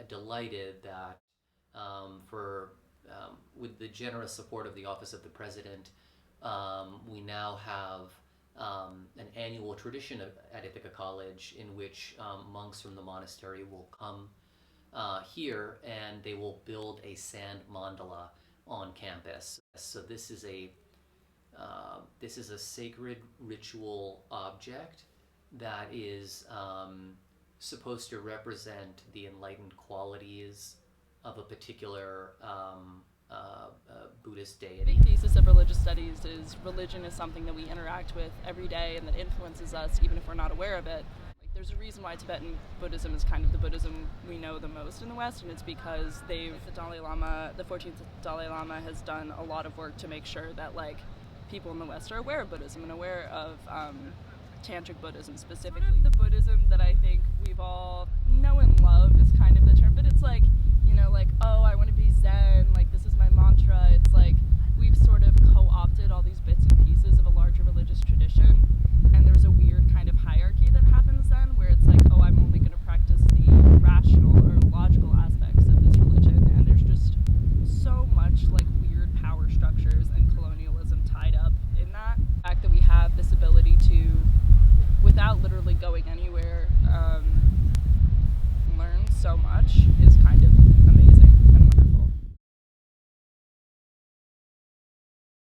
delighted that with the generous support of the Office of the President, we now have an annual tradition at Ithaca College in which monks from the monastery will come here and they will build a sand mandala on campus. So this is a sacred ritual object that is supposed to represent the enlightened qualities of a particular Buddhist deity. The thesis of religious studies is religion is something that we interact with every day and that influences us even if we're not aware of it. Like, there's a reason why Tibetan Buddhism is kind of the Buddhism we know the most in the West, and it's because the Dalai Lama, the 14th Dalai Lama, has done a lot of work to make sure that people in the West are aware of Buddhism and aware of Tantric Buddhism specifically. The Buddhism that I think we've all know and love is kind of the term, but it's oh, I want to be Zen, this is my mantra. It's we've sort of co-opted all these bits and pieces of a larger religious tradition, and there's a weird kind of hierarchy that happens then where it's oh, I'm only going to practice the rational or logical aspects of this religion, and there's just so much weird power structures and colonialism tied up in that. The fact that we have this ability to, without literally going anywhere, learn so much is kind of